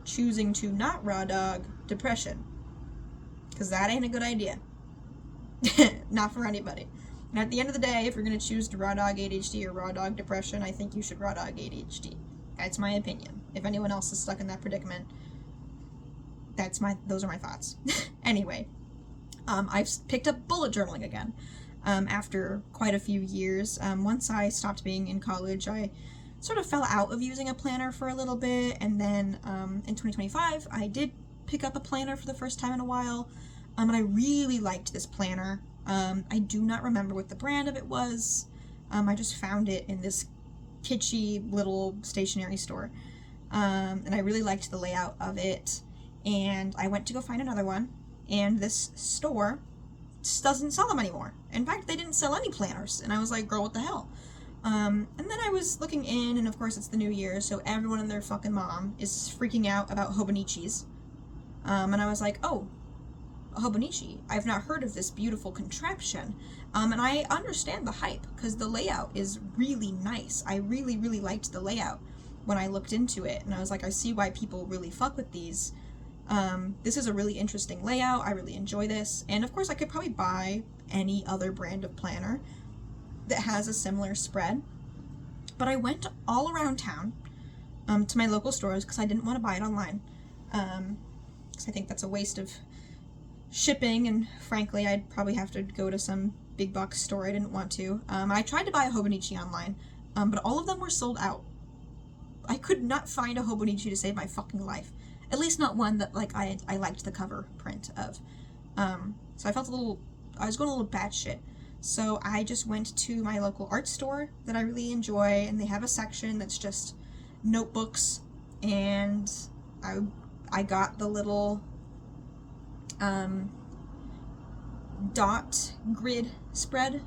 choosing to not raw dog depression. Because that ain't a good idea. Not for anybody. And at the end of the day, if you're going to choose to raw dog ADHD or raw dog depression, I think you should raw dog ADHD. That's my opinion. If anyone else is stuck in that predicament, those are my thoughts. Anyway, I've picked up bullet journaling again after quite a few years. Once I stopped being in college, I sort of fell out of using a planner for a little bit, and then in 2025, I did pick up a planner for the first time in a while, and I really liked this planner. I do not remember what the brand of it was. I just found it in this kitschy little stationery store, and I really liked the layout of it. And I went to go find another one, and this store just doesn't sell them anymore. In fact, they didn't sell any planners, and I was like, girl, what the hell? And then I was looking in, and of course it's the new year, so everyone and their fucking mom is freaking out about Hobonichis. And I was like, oh, a Hobonichi. I've not heard of this beautiful contraption. And I understand the hype, because the layout is really nice. I really, really liked the layout when I looked into it, and I was like, I see why people really fuck with these. This is a really interesting layout. I really enjoy this. And of course I could probably buy any other brand of planner that has a similar spread. But I went all around town to my local stores because I didn't want to buy it online. Because I think that's a waste of shipping, and frankly I'd probably have to go to some big box store. I didn't want to. I tried to buy a Hobonichi online, but all of them were sold out. I could not find a Hobonichi to save my fucking life. At least not one that, like, I liked the cover print of. So I felt I was going a little batshit. So I just went to my local art store that I really enjoy, and they have a section that's just notebooks, and I got the little dot grid spread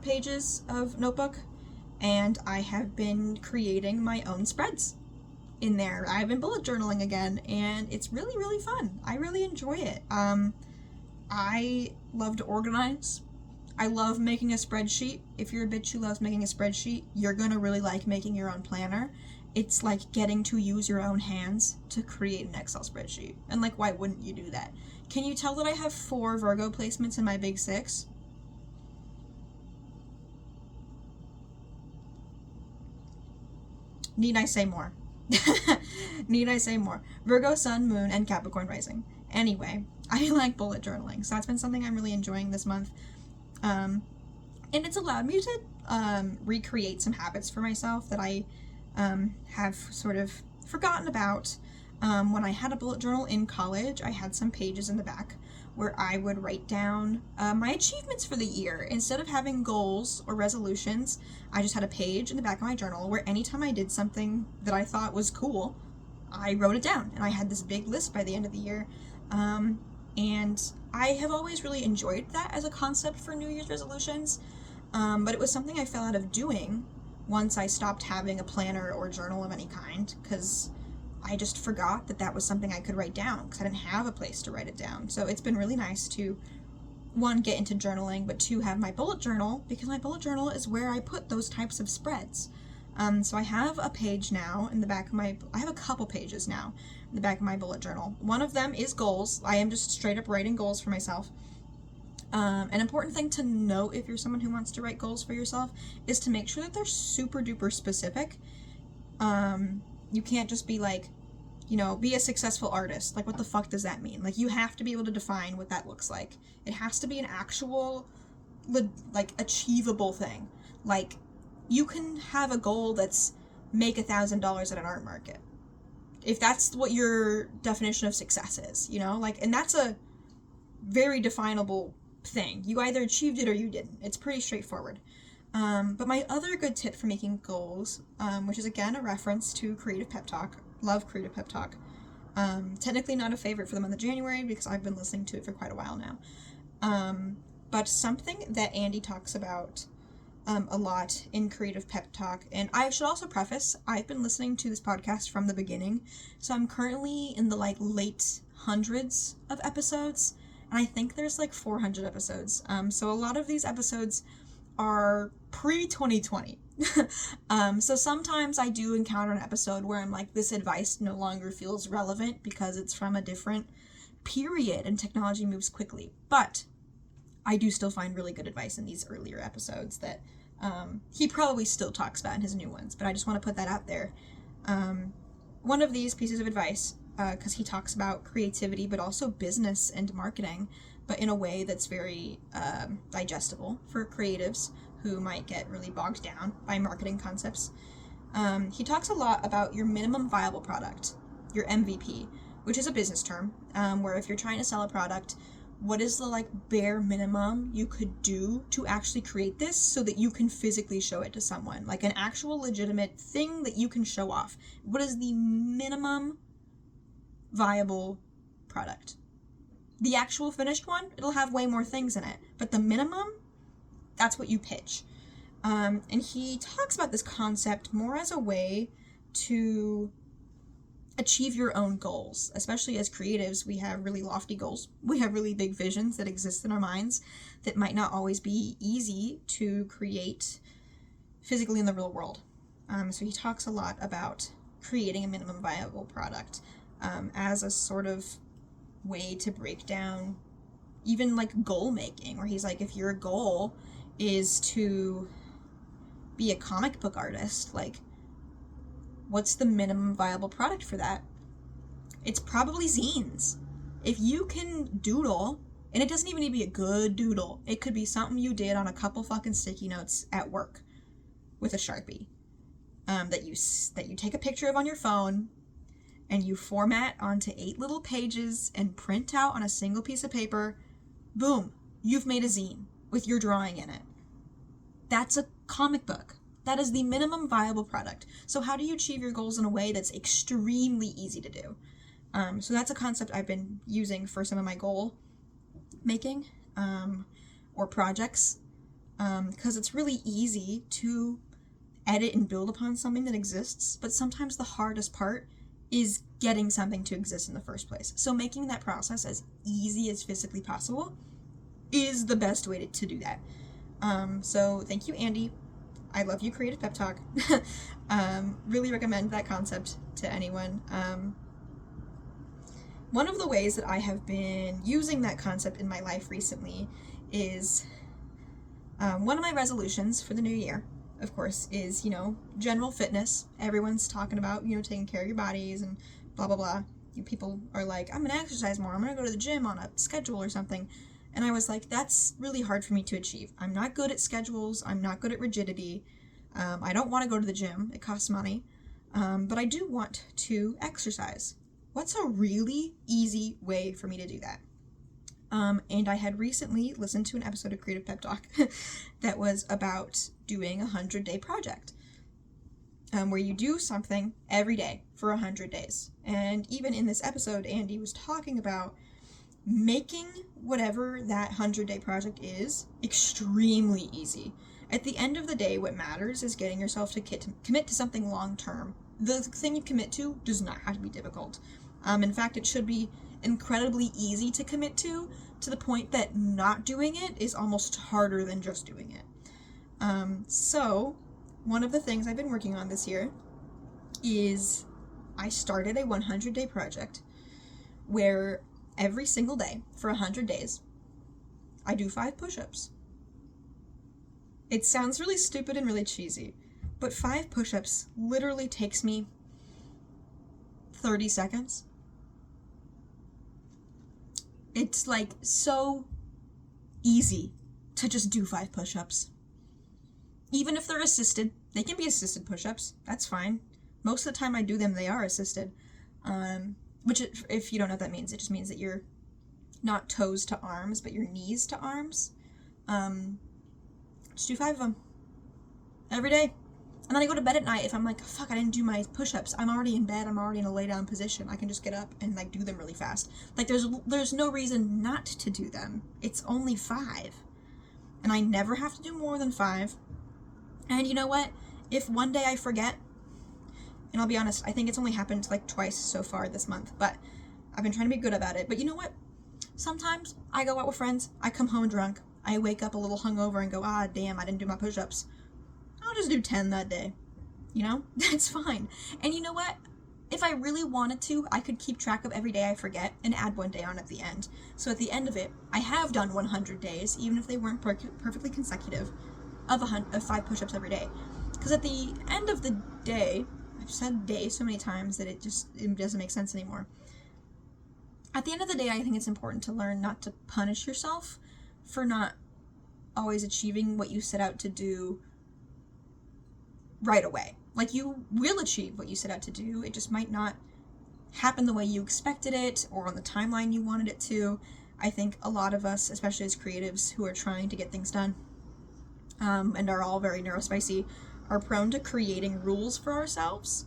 pages of notebook, and I have been creating my own spreads in there. I've been bullet journaling again, and it's really, really fun. I really enjoy it. I love to organize. I love making a spreadsheet. If you're a bitch who loves making a spreadsheet, you're gonna really like making your own planner. It's like getting to use your own hands to create an Excel spreadsheet. And like, why wouldn't you do that? Can you tell that I have 4 Virgo placements in my big 6? Need I say more? Need I say more? Virgo, Sun, Moon, and Capricorn rising. Anyway, I like bullet journaling, so that's been something I'm really enjoying this month. And it's allowed me to recreate some habits for myself that I have sort of forgotten about. When I had a bullet journal in college, I had some pages in the back where I would write down my achievements for the year. Instead of having goals or resolutions, I just had a page in the back of my journal where anytime I did something that I thought was cool, I wrote it down. And I had this big list by the end of the year. And I have always really enjoyed that as a concept for New Year's resolutions, but it was something I fell out of doing once I stopped having a planner or journal of any kind, because I just forgot that that was something I could write down, because I didn't have a place to write it down. So it's been really nice to, one, get into journaling, but two, have my bullet journal, because my bullet journal is where I put those types of spreads. So I have a page now in the back of I have a couple pages now in the back of my bullet journal. One of them is goals. I am just straight up writing goals for myself. An important thing to note if you're someone who wants to write goals for yourself is to make sure that they're super duper specific. You can't just be like, be a successful artist. Like, what the fuck does that mean? Like, you have to be able to define what that looks like. It has to be an actual, like, achievable thing. Like, you can have a goal that's make $1,000 at an art market, if that's what your definition of success is, and that's a very definable thing. You either achieved it or you didn't. It's pretty straightforward. But my other good tip for making goals, which is again a reference to Creative Pep Talk, love Creative Pep Talk. Technically not a favorite for the month of January because I've been listening to it for quite a while now. But something that Andy talks about a lot in Creative Pep Talk, and I should also preface, I've been listening to this podcast from the beginning, so I'm currently in the late hundreds of episodes, and I think there's 400 episodes. So a lot of these episodes are pre-2020. So sometimes I do encounter an episode where I'm like, this advice no longer feels relevant because it's from a different period and technology moves quickly. But I do still find really good advice in these earlier episodes that he probably still talks about in his new ones, but I just want to put that out there. One of these pieces of advice, because he talks about creativity, but also business and marketing, but in a way that's very digestible for creatives who might get really bogged down by marketing concepts. He talks a lot about your minimum viable product, your MVP, which is a business term, where if you're trying to sell a product, what is the bare minimum you could do to actually create this so that you can physically show it to someone, like an actual legitimate thing that you can show off? What is the minimum viable product? The actual finished one, it'll have way more things in it, but the minimum, that's what you pitch. And he talks about this concept more as a way to achieve your own goals. Especially as creatives, we have really lofty goals. We have really big visions that exist in our minds that might not always be easy to create physically in the real world. So he talks a lot about creating a minimum viable product as a sort of way to break down even goal making, where he's like, if your goal is to be a comic book artist, what's the minimum viable product for that? It's probably zines. If you can doodle, and it doesn't even need to be a good doodle, it could be something you did on a couple fucking sticky notes at work with a Sharpie, that you take a picture of on your phone and you format onto 8 little pages and print out on a single piece of paper. Boom, you've made a zine with your drawing in it. That's a comic book. That is the minimum viable product. So how do you achieve your goals in a way that's extremely easy to do? So that's a concept I've been using for some of my goal making or projects, because it's really easy to edit and build upon something that exists, but sometimes the hardest part is getting something to exist in the first place. So making that process as easy as physically possible is the best way to do that. So thank you, Andy. I love you, Creative Pep Talk. Really recommend that concept to anyone. One of the ways that I have been using that concept in my life recently is one of my resolutions for the new year, of course, is, general fitness. Everyone's talking about, taking care of your bodies and blah, blah, blah. People are like, I'm going to exercise more. I'm going to go to the gym on a schedule or something. And I was like, that's really hard for me to achieve. I'm not good at schedules. I'm not good at rigidity. I don't want to go to the gym. It costs money. But I do want to exercise. What's a really easy way for me to do that? And I had recently listened to an episode of Creative Pep Talk that was about doing a 100-day project, where you do something every day for 100 days. And even in this episode, Andy was talking about making whatever that 100-day project is extremely easy. At the end of the day, what matters is getting yourself to commit to something long term. The thing you commit to does not have to be difficult. In fact, it should be incredibly easy to commit to the point that not doing it is almost harder than just doing it. So, one of the things I've been working on this year is I started a 100-day project where every single day for 100 days, I do 5 push-ups. It sounds really stupid and really cheesy, but 5 push-ups literally takes me 30 seconds. It's like so easy to just do 5 push-ups. Even if they're assisted, they can be assisted push-ups. That's fine. Most of the time I do them, they are assisted. Which, if you don't know what that means, it just means that you're not toes to arms, but your knees to arms. Just do 5 of them every day. And then I go to bed at night. If I'm like, fuck, I didn't do my push-ups, I'm already in bed, I'm already in a lay down position. I can just get up and like do them really fast. Like there's no reason not to do them. It's only 5. And I never have to do more than 5. And you know what? If one day I forget, and I'll be honest, I think it's only happened like twice so far this month, but I've been trying to be good about it. But you know what? Sometimes I go out with friends, I come home drunk, I wake up a little hungover and go, ah, damn, I didn't do my push-ups. I'll just do 10 that day. You know? That's fine. And you know what? If I really wanted to, I could keep track of every day I forget and add one day on at the end. So at the end of it, I have done 100 days, even if they weren't perfectly consecutive, of 5 push-ups every day. Because at the end of the day, I've said day so many times that it doesn't make sense anymore. At the end of the day, I think it's important to learn not to punish yourself for not always achieving what you set out to do right away. Like, you will achieve what you set out to do, it just might not happen the way you expected it or on the timeline you wanted it to. I think a lot of us, especially as creatives who are trying to get things done, and are all very neurospicy, are prone to creating rules for ourselves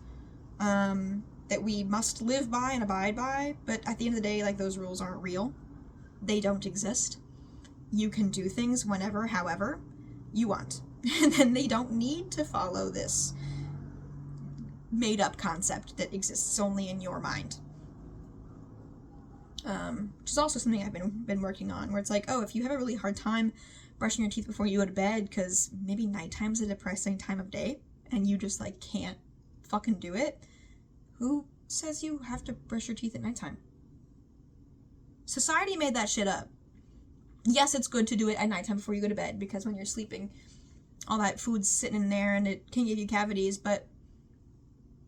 that we must live by and abide by, but at the end of the day, like, those rules aren't real. They don't exist. You can do things whenever, however you want. And then they don't need to follow this made-up concept that exists only in your mind. Which is also something I've been working on, where it's like, oh, if you have a really hard time brushing your teeth before you go to bed because maybe nighttime's a depressing time of day and you just like can't fucking do it, who says you have to brush your teeth at nighttime? Society made that shit up. Yes, it's good to do it at nighttime before you go to bed because when you're sleeping, all that food's sitting in there and it can give you cavities, but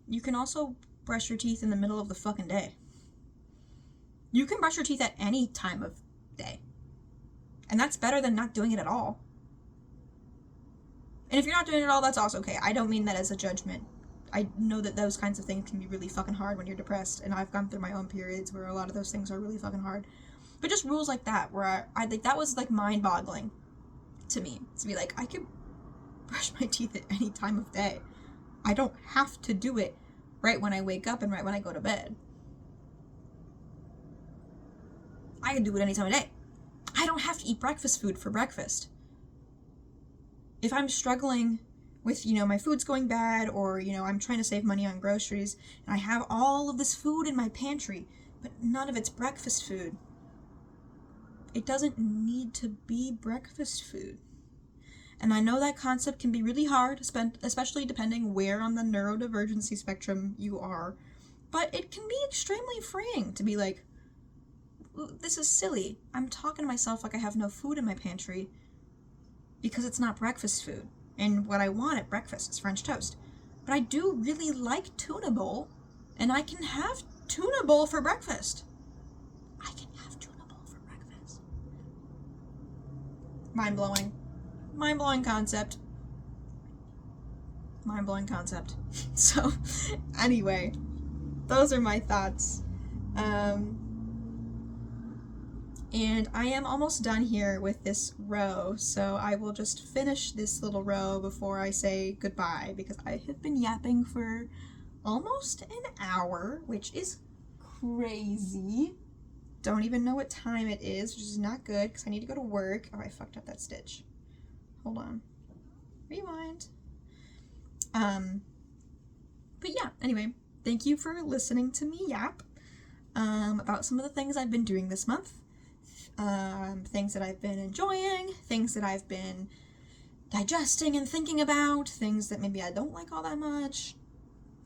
you can also brush your teeth in the middle of the fucking day. You can brush your teeth at any time of day. And that's better than not doing it at all. And if you're not doing it at all, that's also okay. I don't mean that as a judgment. I know that those kinds of things can be really fucking hard when you're depressed, and I've gone through my own periods where a lot of those things are really fucking hard. But just rules like that, where I like, that was like mind-boggling to me. To be like, I could brush my teeth at any time of day. I don't have to do it right when I wake up and right when I go to bed. I can do it any time of day. I don't have to eat breakfast food for breakfast. If I'm struggling with, my food's going bad, or, I'm trying to save money on groceries, and I have all of this food in my pantry, but none of it's breakfast food. It doesn't need to be breakfast food. And I know that concept can be really hard, especially depending where on the neurodivergency spectrum you are, but it can be extremely freeing to be like, this is silly. I'm talking to myself like I have no food in my pantry because it's not breakfast food. And what I want at breakfast is French toast. But I do really like tuna bowl, and I can have tuna bowl for breakfast. I can have tuna bowl for breakfast. Mind-blowing. Mind-blowing concept. Mind-blowing concept. So, anyway, those are my thoughts. And I am almost done here with this row, so I will just finish this little row before I say goodbye, because I have been yapping for almost an hour, which is crazy. don't even know what time it is, which is not good because I need to go to work. Oh, I fucked up that stitch. Hold on. Rewind. But yeah, anyway, thank you for listening to me yap about some of the things I've been doing this month. Things that I've been enjoying, things that I've been digesting and thinking about, things that maybe I don't like all that much.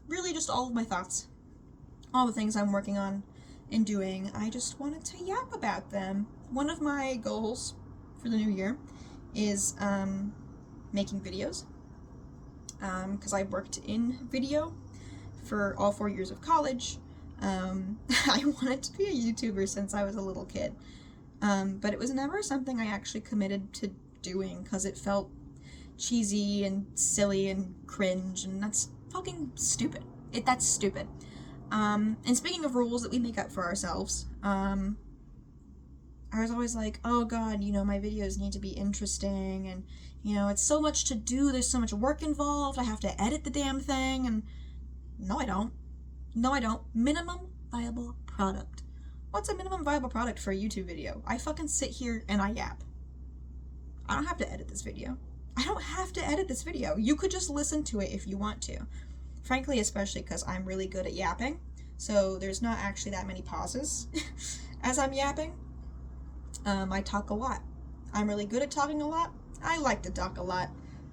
Really just all of my thoughts. All the things I'm working on and doing. I just wanted to yap about them. One of my goals for the new year is making videos. Because I worked in video for all 4 years of college. I wanted to be a YouTuber since I was a little kid. But it was never something I actually committed to doing because it felt cheesy and silly and cringe, and that's fucking stupid. That's stupid. And speaking of rules that we make up for ourselves, I was always like, oh god, my videos need to be interesting, and, it's so much to do, there's so much work involved, I have to edit the damn thing, and no I don't. Minimum viable product. What's a minimum viable product for a YouTube video? I fucking sit here and I yap. I don't have to edit this video. You could just listen to it if you want to. Frankly, especially because I'm really good at yapping, so there's not actually that many pauses as I'm yapping. I talk a lot. I'm really good at talking a lot. I like to talk a lot.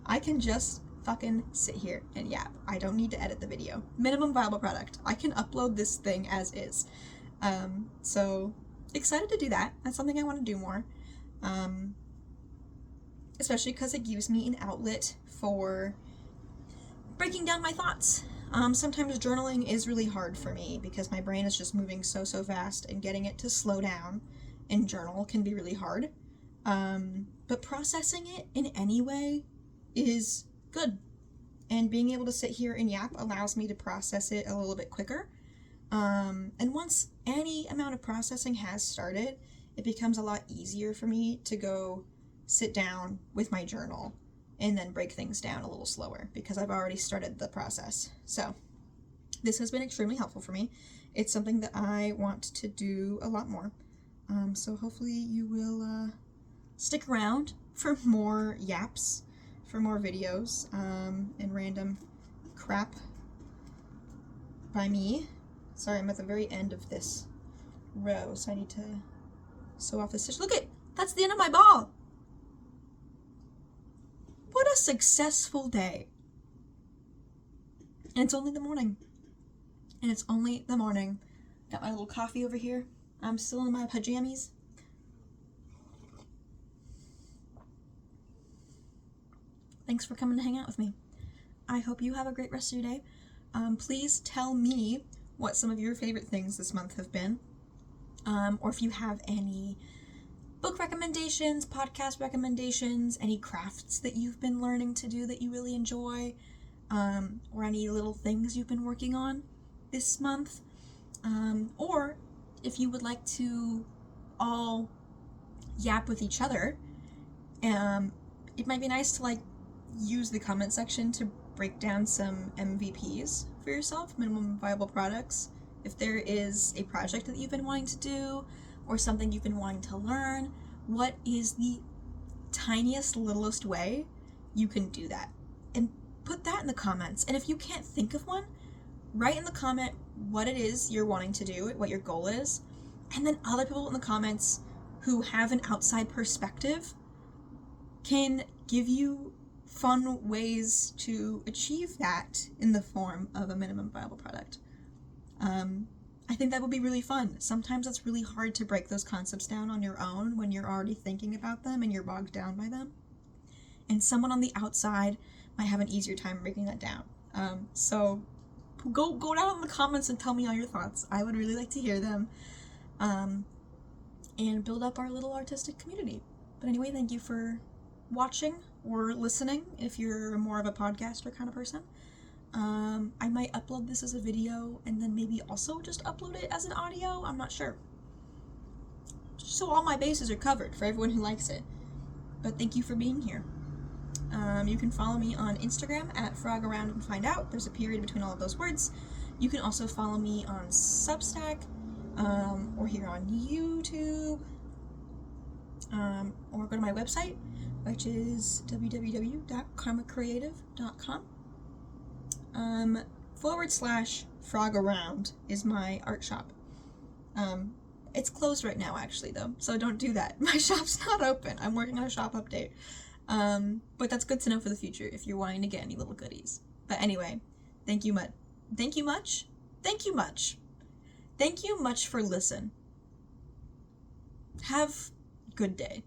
I can just fucking sit here and yap. I don't need to edit the video. Minimum viable product. I can upload this thing as is. So excited to do that. That's something I want to do more. Especially because it gives me an outlet for breaking down my thoughts. Sometimes journaling is really hard for me because my brain is just moving so fast, and getting it to slow down and journal can be really hard. But processing it in any way is good. And being able to sit here and yap allows me to process it a little bit quicker. And once any amount of processing has started, it becomes a lot easier for me to go sit down with my journal and then break things down a little slower because I've already started the process. So this has been extremely helpful for me. It's something that I want to do a lot more. So hopefully you will stick around for more yaps, for more videos, and random crap by me. Sorry, I'm at the very end of this row, so I need to sew off this stitch. Look that's the end of my ball! What a successful day. And it's only the morning. Got my little coffee over here. I'm still in my pajamas. Thanks for coming to hang out with me. I hope you have a great rest of your day. Please tell me what some of your favorite things this month have been. Or if you have any book recommendations, podcast recommendations, any crafts that you've been learning to do that you really enjoy, or any little things you've been working on this month, or if you would like to all yap with each other, it might be nice to use the comment section to break down some MVPs for yourself, minimum viable products. If there is a project that you've been wanting to do, or something you've been wanting to learn, what is the tiniest, littlest way you can do that? And put that in the comments. And if you can't think of one, write in the comment what it is you're wanting to do, what your goal is, and then other people in the comments who have an outside perspective can give you fun ways to achieve that in the form of a minimum viable product. I think that would be really fun. Sometimes it's really hard to break those concepts down on your own when you're already thinking about them and you're bogged down by them. And someone on the outside might have an easier time breaking that down. So go down in the comments and tell me all your thoughts. I would really like to hear them. And build up our little artistic community. But anyway, thank you for watching or listening if you're more of a podcaster kind of person. I might upload this as a video and then maybe also just upload it as an audio. I'm not sure. Just so all my bases are covered for everyone who likes it. But thank you for being here. You can follow me on Instagram at frogaroundandfindout. There's a period between all of those words. You can also follow me on Substack. or here on YouTube, or go to my website, which is www.karmacreative.com. /frog around is my art shop. It's closed right now, actually, though, so don't do that. My shop's not open. I'm working on a shop update. But that's good to know for the future if you're wanting to get any little goodies. But anyway, thank you much. Thank you much. Thank you much. Thank you much for listening. Have a good day.